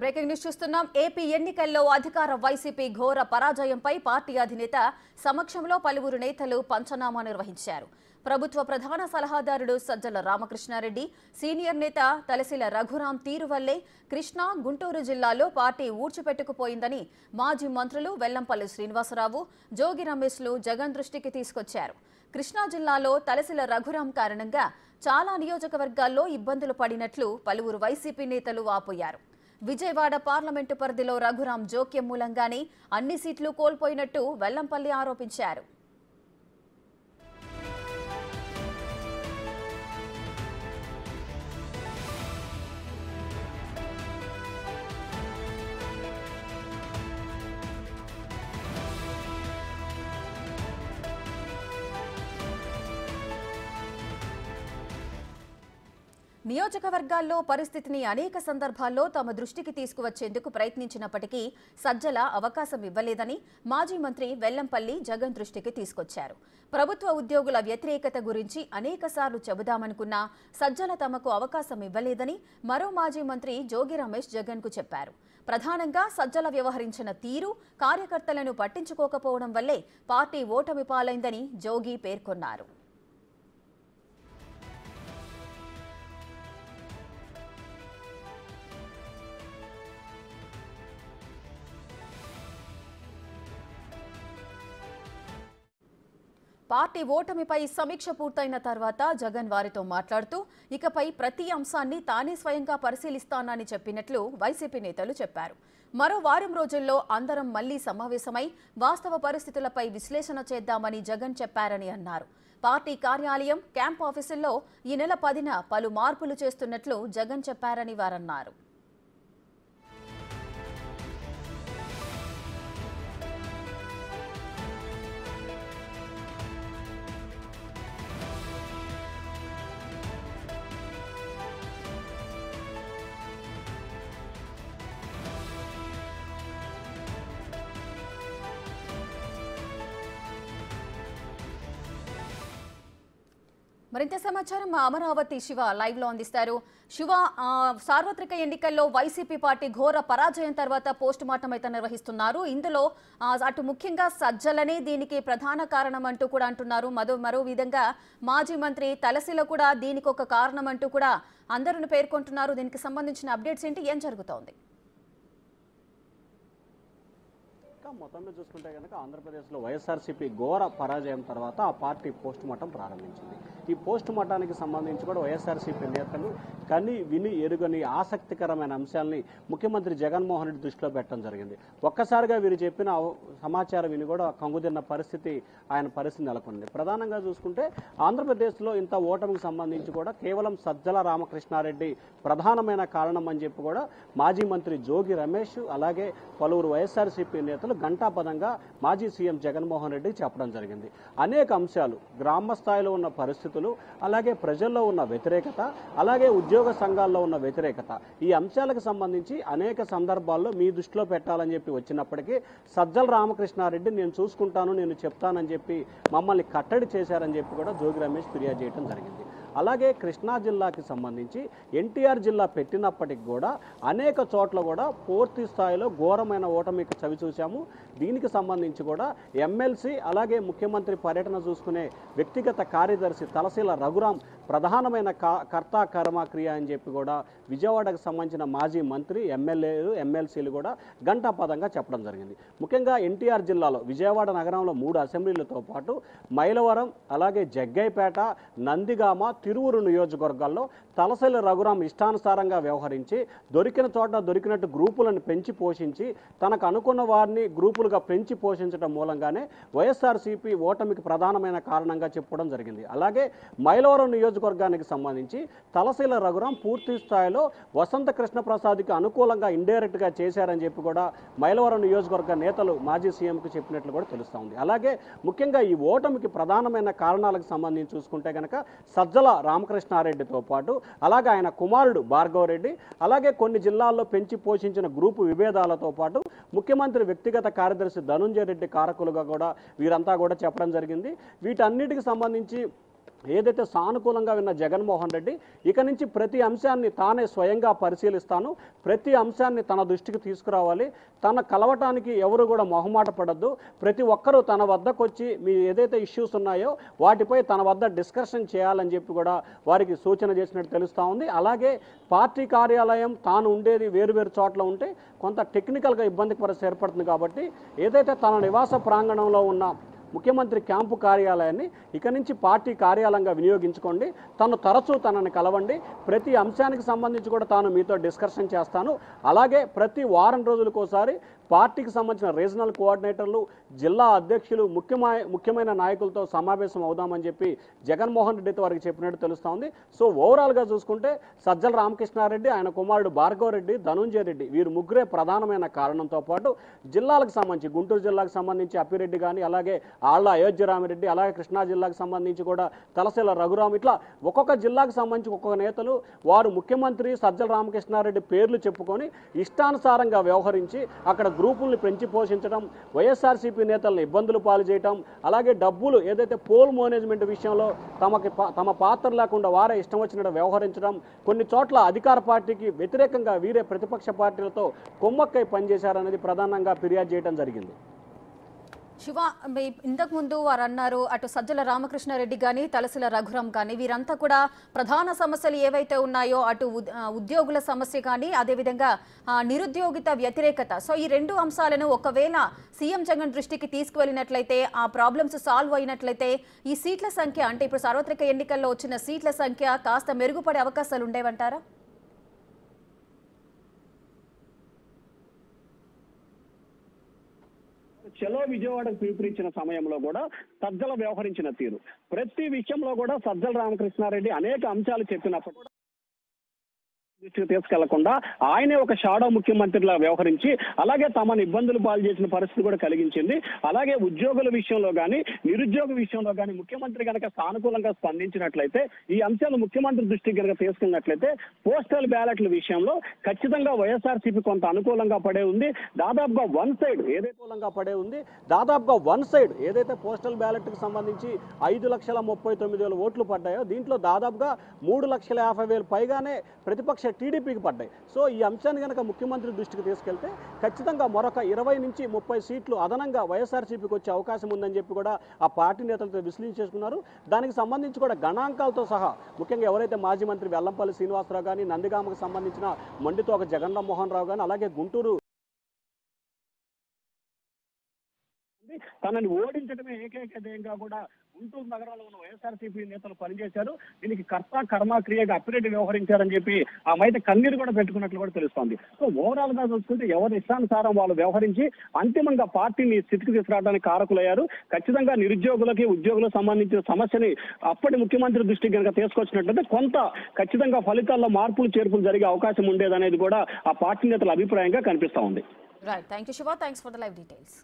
Breaking news చూస్తున్నాం. AP ఎన్నికల్లో అధికార వైసీపీ ఘోర పరాజయంపై పార్టీ అధినేత సమక్షంలో పలువురు నేతలు పంచనామా నిర్వహించారు. ప్రభుత్వ ప్రధాన సలహాదారుడు సజ్జల రామకృష్ణారెడ్డి, సీనియర్ నేత తలసిల రఘురాం తీరు వల్లే కృష్ణా, గుంటూరు జిల్లాలో పార్టీ ఊడ్చిపెట్టుకుపోయిందని మాజీ మంత్రులు వెల్లంపల్లి శ్రీనివాసరావు, జోగి రమేష్లు జగన్ దృష్టికి తీసుకొచ్చారు. కృష్ణా జిల్లాలో తలసిల రఘురాం కారణంగా చాలా నియోజకవర్గాల్లో ఇబ్బందులు పడినట్లు పలువురు వైసీపీ నేతలు వాపోయారు. విజయవాడ పార్లమెంటు పరిధిలో రఘురాం జోక్యం మూలంగానే అన్ని సీట్లు కోల్పోయినట్టు వెల్లంపల్లి ఆరోపించారు. నియోజకవర్గాల్లో పరిస్థితిని అనేక సందర్భాల్లో తమ దృష్టికి తీసుకువచ్చేందుకు ప్రయత్నించినప్పటికీ సజ్జల అవకాశం ఇవ్వలేదని మాజీ మంత్రి వెల్లంపల్లి జగన్ దృష్టికి తీసుకొచ్చారు. ప్రభుత్వ ఉద్యోగుల వ్యతిరేకత గురించి అనేకసార్లు చెబుదామనుకున్నా సజ్జల తమకు అవకాశం ఇవ్వలేదని మరో మాజీ మంత్రి జోగి రమేష్ జగన్కు చెప్పారు. ప్రధానంగా సజ్జల వ్యవహరించిన తీరు, కార్యకర్తలను పట్టించుకోకపోవడం వల్లే పార్టీ ఓటమి పాలైందని జోగి పేర్కొన్నారు. పార్టీ ఓటమిపై సమీక్ష పూర్తయిన తర్వాత జగన్ వారితో మాట్లాడుతూ ఇకపై ప్రతి అంశాన్ని తానే స్వయంగా పరిశీలిస్తానని చెప్పినట్లు వైసీపీ నేతలు చెప్పారు. మరో వారం రోజుల్లో అందరం మళ్లీ సమావేశమై వాస్తవ పరిస్థితులపై విశ్లేషణ చేద్దామని జగన్ చెప్పారని అన్నారు. పార్టీ కార్యాలయం, క్యాంప్ ఆఫీసుల్లో ఈ నెల 10న పలు మార్పులు చేస్తున్నట్లు జగన్ చెప్పారని వారన్నారు. మరింత సమాచారం మా అమరావతి శివ లైవ్ లో అందిస్తారు. శివ, సార్వత్రిక ఎన్నికల్లో వైసీపీ పార్టీ ఘోర పరాజయం తర్వాత పోస్ట్ మార్టం అయితే నిర్వహిస్తున్నారు. ఇందులో అటు ముఖ్యంగా సజ్జలనే దీనికి ప్రధాన కారణం అంటూ కూడా అంటున్నారు. మరో విధంగా మాజీ మంత్రి తలసిల కూడా దీనికి ఒక కారణం అంటూ కూడా అందరూ పేర్కొంటున్నారు. దీనికి సంబంధించిన అప్డేట్స్ ఏంటి, ఏం జరుగుతోంది? మొత్తంలో చూసుకుంటే కనుక ఆంధ్రప్రదేశ్లో వైఎస్ఆర్సీపీ ఘోర పరాజయం తర్వాత ఆ పార్టీ పోస్ట్ మార్టం ప్రారంభించింది. ఈ పోస్ట్ మార్టానికి సంబంధించి కూడా వైఎస్ఆర్సీపీ నేతలు కని విని ఎరుగని ఆసక్తికరమైన అంశాలని ముఖ్యమంత్రి జగన్మోహన్ రెడ్డి దృష్టిలో పెట్టడం జరిగింది. ఒక్కసారిగా వీరు చెప్పిన సమాచారం విని కూడా కంగుదిన్న పరిస్థితి నెలకొంది. ప్రధానంగా చూసుకుంటే ఆంధ్రప్రదేశ్లో ఇంత ఓటమికి సంబంధించి కూడా కేవలం సజ్జల రామకృష్ణారెడ్డి ప్రధానమైన కారణం అని చెప్పి కూడా మాజీ మంత్రి జోగి రమేష్ అలాగే పలువురు వైఎస్ఆర్సీపీ నేతలు ఘంటాపదంగా మాజీ సీఎం జగన్మోహన్ రెడ్డికి చెప్పడం జరిగింది. అనేక అంశాలు, గ్రామ స్థాయిలో ఉన్న పరిస్థితులు, అలాగే ప్రజల్లో ఉన్న వ్యతిరేకత, అలాగే ఉద్యోగ సంఘాల్లో ఉన్న వ్యతిరేకత, ఈ అంశాలకు సంబంధించి అనేక సందర్భాల్లో మీ దృష్టిలో పెట్టాలని చెప్పి వచ్చినప్పటికీ సజ్జల రామకృష్ణారెడ్డి నేను చూసుకుంటాను, నేను చెప్తానని చెప్పి మమ్మల్ని కట్టడి చేశారని చెప్పి కూడా జోగి రమేష్ ఫిర్యాదు చేయడం జరిగింది. అలాగే కృష్ణా జిల్లాకి సంబంధించి ఎన్టీఆర్ జిల్లా పెట్టినప్పటికి కూడా అనేక చోట్ల కూడా పూర్తి స్థాయిలో ఘోరమైన ఓటమికి చవి చూశాము. దీనికి సంబంధించి కూడా ఎమ్మెల్సీ అలాగే ముఖ్యమంత్రి పర్యటన చూసుకునే వ్యక్తిగత కార్యదర్శి తలసిల రఘురాం ప్రధానమైన కర్త కర్మ క్రియ అని చెప్పి కూడా విజయవాడకు సంబంధించిన మాజీ మంత్రి, ఎమ్మెల్యేలు, ఎమ్మెల్సీలు కూడా ఘంటాపదంగా చెప్పడం జరిగింది. ముఖ్యంగా ఎన్టీఆర్ జిల్లాలో విజయవాడ నగరంలో 3 అసెంబ్లీలతో పాటు మైలవరం, అలాగే జగ్గైపేట, నందిగామ, తిరువురు నియోజకవర్గాల్లో తలసిల రఘురాం ఇష్టానుసారంగా వ్యవహరించి దొరికిన చోట దొరికినట్టు గ్రూపులను పెంచి పోషించి తనకు అనుకున్న వారిని గ్రూపులుగా పెంచి పోషించడం మూలంగానే వైఎస్ఆర్సీపీ ఓటమికి ప్రధానమైన కారణంగా చెప్పడం జరిగింది. అలాగే మైలవరం నియోజకవర్గానికి సంబంధించి తలసిల రఘురాం పూర్తి స్థాయిలో వసంత కృష్ణప్రసాద్కి అనుకూలంగా ఇండైరెక్ట్గా చేశారని చెప్పి కూడా మైలవరం నియోజకవర్గ నేతలు మాజీ సీఎంకు చెప్పినట్లు కూడా తెలుస్తూ ఉంది. అలాగే ముఖ్యంగా ఈ ఓటమికి ప్రధానమైన కారణాలకు సంబంధించి చూసుకుంటే కనుక సజ్జల రామకృష్ణారెడ్డితో పాటు అలాగే ఆయన కుమారుడు భార్గవ రెడ్డి, అలాగే కొన్ని జిల్లాల్లో పెంచి పోషించిన గ్రూపు విభేదాలతో పాటు ముఖ్యమంత్రి వ్యక్తిగత కార్యదర్శి ధనుంజయ రెడ్డి కారకులుగా కూడా వీరంతా కూడా చెప్పడం జరిగింది. వీటన్నిటికి సంబంధించి ఏదైతే సానుకూలంగా విన్న జగన్మోహన్ రెడ్డి ఇక నుంచి ప్రతి అంశాన్ని తానే స్వయంగా పరిశీలిస్తాను, ప్రతి అంశాన్ని తన దృష్టికి తీసుకురావాలి, తన కలవటానికి ఎవరు కూడా మొహమాట పడద్దు, ప్రతి ఒక్కరూ తన వద్దకు వచ్చి మీ ఏదైతే ఇష్యూస్ ఉన్నాయో వాటిపై తన వద్ద డిస్కషన్ చేయాలని చెప్పి కూడా వారికి సూచన చేసినట్టు తెలుస్తూ ఉంది. అలాగే పార్టీ కార్యాలయం తాను ఉండేది వేరు చోట్ల ఉంటే కొంత టెక్నికల్గా ఇబ్బంది పరిస్థితి ఏర్పడుతుంది కాబట్టి ఏదైతే తన నివాస ప్రాంగణంలో ఉన్న ముఖ్యమంత్రి క్యాంపు కార్యాలయాన్ని ఇక నుంచి పార్టీ కార్యాలయంగా వినియోగించుకోండి, తను తరచూ తనని కలవండి, ప్రతి అంశానికి సంబంధించి కూడా తాను మీతో డిస్కషన్ చేస్తాను, అలాగే ప్రతి వారం రోజులకోసారి పార్టీకి సంబంధించిన రీజనల్ కోఆర్డినేటర్లు, జిల్లా అధ్యక్షులు, ముఖ్యమైన నాయకులతో సమావేశం అవుదామని చెప్పి జగన్మోహన్ రెడ్డితో వారికి చెప్పినట్టు తెలుస్తోంది. సో ఓవరాల్గా చూసుకుంటే సజ్జల రామకృష్ణారెడ్డి, ఆయన కుమారుడు భార్గవ్ రెడ్డి, ధనుంజయ రెడ్డి వీరు ముగ్గురే ప్రధానమైన కారణంతో పాటు జిల్లాలకు సంబంధించి గుంటూరు జిల్లాకు సంబంధించి అప్పిరెడ్డి కానీ, అలాగే ఆళ్ల అయోధ్య రామిరెడ్డి, అలాగే కృష్ణా జిల్లాకు సంబంధించి కూడా తలసీల రఘురామ్, ఇట్లా ఒక్కొక్క జిల్లాకు సంబంధించి ఒక్కొక్క నేతలు వారు ముఖ్యమంత్రి సజ్జల రామకృష్ణారెడ్డి పేర్లు చెప్పుకొని ఇష్టానుసారంగా వ్యవహరించి అక్కడ గ్రూపుల్ని పెంచి పోషించడం, వైఎస్ఆర్సీపీ నేతలను ఇబ్బందులు పాలు చేయడం, అలాగే డబ్బులు ఏదైతే పోల్ మేనేజ్మెంట్ విషయంలో తమ పాత్ర లేకుండా వారే ఇష్టం వచ్చినట్టు వ్యవహరించడం, కొన్ని చోట్ల అధికార పార్టీకి వ్యతిరేకంగా వీరే ప్రతిపక్ష పార్టీలతో కొమ్మక్కై పనిచేశారనేది ప్రధానంగా ఫిర్యాదు చేయడం జరిగింది. శివ, ఇంతకు ముందు వారు అన్నారు అటు సజ్జల రామకృష్ణారెడ్డి కానీ తలసిల రఘురామ్ కానీ వీరంతా కూడా ప్రధాన సమస్యలు ఏవైతే ఉన్నాయో అటు ఉద్యోగుల సమస్య కానీ అదేవిధంగా నిరుద్యోగిత వ్యతిరేకత, సో ఈ రెండు అంశాలను ఒకవేళ సీఎం జగన్ దృష్టికి తీసుకువెళ్ళినట్లయితే ఆ ప్రాబ్లమ్స్ సాల్వ్ అయినట్లయితే ఈ సీట్ల సంఖ్య అంటే ఇప్పుడు సార్వత్రిక ఎన్నికల్లో వచ్చిన సీట్ల సంఖ్య కాస్త మెరుగుపడే అవకాశాలు ఉండేవంటారా? చలో విజయవాడకు పిలుపునిచ్చిన సమయంలో కూడా సజ్జల వ్యవహరించిన తీరు, ప్రతి విషయంలో కూడా సజ్జల రామకృష్ణారెడ్డి అనేక అంశాలు చెప్పినప్పుడు దృష్టికి తీసుకెళ్లకుండా ఆయనే ఒక షాడో ముఖ్యమంత్రిలా వ్యవహరించి అలాగే తమను ఇబ్బందులు పాలు చేసిన పరిస్థితి కూడా కలిగించింది. అలాగే ఉద్యోగుల విషయంలో కానీ నిరుద్యోగ విషయంలో కానీ ముఖ్యమంత్రి కనుక సానుకూలంగా స్పందించినట్లయితే, ఈ అంశాలు ముఖ్యమంత్రి దృష్టికి కనుక తీసుకెళ్ళినట్లయితే పోస్టల్ బ్యాలెట్ల విషయంలో ఖచ్చితంగా వైఎస్ఆర్సీపీ కొంత అనుకూలంగా పడే ఉంది. దాదాపుగా వన్ సైడ్ ఏదైతే పోస్టల్ బ్యాలెట్ కి సంబంధించి 5,39,000 ఓట్లు పడ్డాయో దీంట్లో దాదాపుగా 3,50,000 పైగానే ప్రతిపక్ష టీడీపీకి పడ్డాయి. సో ఈ అంశాన్ని కనుక ముఖ్యమంత్రి దృష్టికి తీసుకెళ్తే ఖచ్చితంగా మరొక 20 నుంచి 30 సీట్లు అదనంగా వైఎస్ఆర్సీపీకి వచ్చే అవకాశం ఉందని చెప్పి కూడా ఆ పార్టీ నేతలతో విశ్లేషించుకున్నారు. దానికి సంబంధించి కూడా గణాంకాలతో సహా ముఖ్యంగా ఎవరైతే మాజీ మంత్రి వెల్లంపల్లి శ్రీనివాసరావు కానీ, నందిగామకు సంబంధించిన మండితోక జగన్మోహన్ రావు కానీ, అలాగే గుంటూరు తనని ఓడించడమే ఏకైక ధ్యేయంగా కూడా గుంటూరు నగరంలో ఉన్న వైఎస్ఆర్సీపీ నేతలు పనిచేశారు. దీనికి కర్త కర్మ క్రియగా అప్పిరెడ్డి వ్యవహరించారని చెప్పి ఆ మైత కన్నీరు కూడా పెట్టుకున్నట్లు కూడా తెలుస్తోంది. సో ఓవరాల్ గా చూసుకుంటే ఎవరి ఇష్టానుసారం వాళ్ళు వ్యవహరించి అంతిమంగా పార్టీని స్థితికి తీసుకురావడానికి కారకులయ్యారు. ఖచ్చితంగా నిరుద్యోగులకి ఉద్యోగులకు సంబంధించిన సమస్యని అప్పటి ముఖ్యమంత్రి దృష్టికి కనుక తీసుకొచ్చినట్లయితే కొంత ఖచ్చితంగా ఫలితాల్లో మార్పులు చేర్పులు జరిగే అవకాశం ఉండేదనేది కూడా ఆ పార్టీ నేతల అభిప్రాయంగా కనిపిస్తా ఉంది. Right, thank you Shiva, thanks for the live details.